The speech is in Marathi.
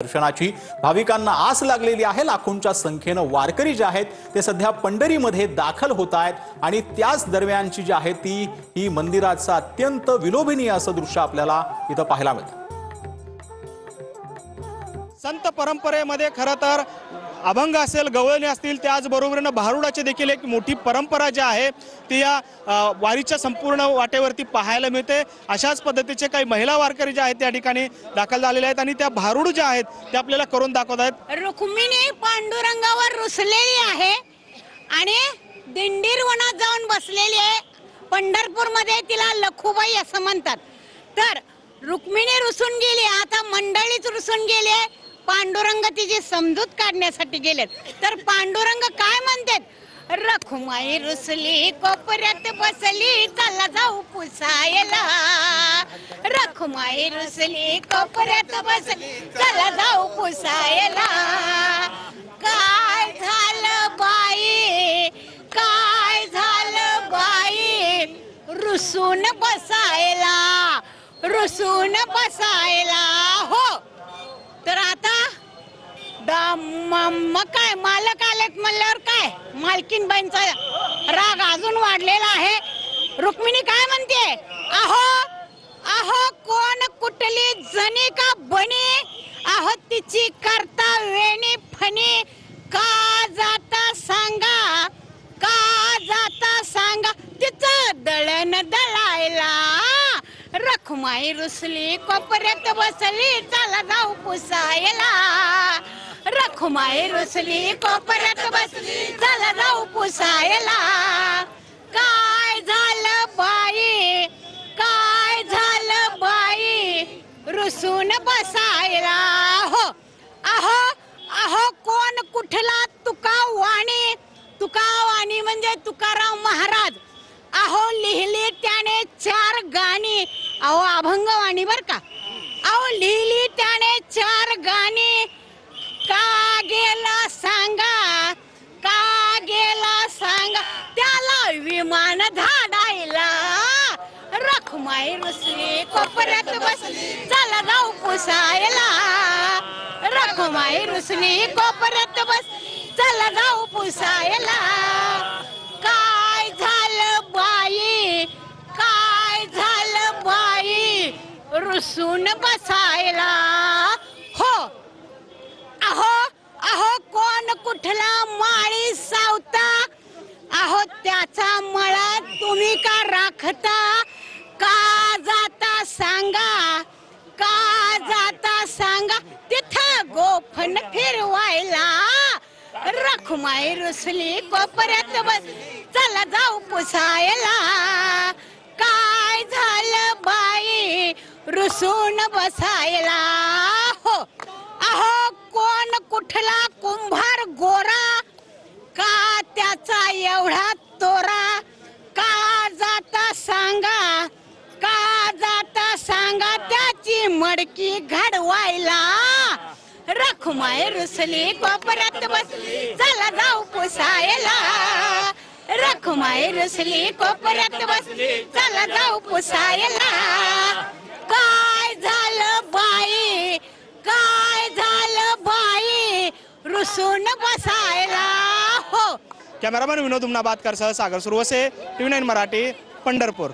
दर्शनाची भाविकांना आस लागलेली आहे। लाखोंच्या संख्येने वारकरी जे आहेत ते सध्या पंढरीमध्ये दाखल होत आहेत आणि त्याच दरम्यानची जी आहे ती ही मंदिराचा अत्यंत विलोभनीय असं दृश्य आपल्याला इथं पाहायला मिळतं। संत परंपरेमध्ये खरं तर अभंग असेल, गवळणी असतील, त्याचबरोबरीने भारुडाची देखील एक मोठी परंपरा जी आहे ती या वारीच्या संपूर्ण वाटेवरती पाहायला मिळते। अशाच पद्धतीचे काही महिला वारकरी जे आहेत त्या ठिकाणी दाखल झालेले आहेत आणि त्या भारुड ज्या आहेत ते आपल्याला करून दाखवत आहेत। रुक्मिणी पांडुरंगावर रुसलेली आहे आणि दिंडीर वनात जाऊन बसलेली आहे। पंढरपूरमध्ये तिला लखुबाई असं म्हणतात। तर रुक्मिणी रुसून गेली, आता मंडळीच रुसून गेली, पांडुरंग तिची समजूत काढण्यासाठी गेलेत। तर पांडुरंग काय म्हणतात, रखुमाई रुसली कोपऱ्यात बसली, चला जाऊ पुसायला। रखुमाई रुसली कोपऱ्यात बसली, चला जाऊ पुसायला। काय झालं बाई, काय झालं बाई, रुसून बसायला, रुसून बसायला। हो तर आता काय मालक आलेत म्हणल्यावर काय मालकीनबाईंचा राग अजून वाढलेला आहे। रुक्मिणी काय म्हणते, अहो अहो कोण कुठली जणी का बनी, अहो तिची करता वेणी फणी, का जाता सांगा, का जाता सांगा, तिचं दळण दळायला। रखुमाई रुसली कोपऱ्यात बसली, चला जाऊ पुसायला। रखुमाई रुसली कोपऱ्यात बसली, चला जाऊ पुसायला। काय झालं बाई, काय झालं बाई, रुसून बसायला। हो अहो अहो कोण कुठला तुका वाणी, तुका वाणी म्हणजे तुकाराम महाराज। अहो लिहिली त्याने 4 गाणी, अहो अभंगवाणी बर का। अहो लिहिली त्याने 4 गाणी, का गेला सांगा, का गेला सांगा, त्याला विमान धाडायला। रखुमाई रुसली कोपऱ्यात बसली, चला जाऊ पुसायला। रखुमाई रुसली कोपऱ्यात बसली, चला जाऊ पुसायला। काय झालं बाई, काय झालं बाई, रुसून बसायला। हो अहो अहो कोण कुठला माळी सावता, अहो त्याचा मळा तुम्ही का राखता, का जाता सांगा, का जाता सांगा, तिथं गोफन फिरवायला। रखुमाई रुसली कोपऱ्यात बस, चला जाऊ पुसायला। काय झालं बाई, रुसून बसायला। हो अहो कोण कुठला कुंभार गोरा, का त्याचा एवढा तोरा, का जाता सांगा, का जाता सांगा, त्याची मडकी घडवायला। रखुमाई रुसली कोपऱ्यात बसली, चला जाऊ पुसायला। रखुमाई रुसली कोपऱ्यात बसली, चला जाऊ पुसायला। काय झालं बाई, काय झालं बाई, रुसून बसायला। हो कॅमेरामॅन विनोद उमनाबादकर सह सागर सुरवसे, TV9 मराठी, पंढरपूर।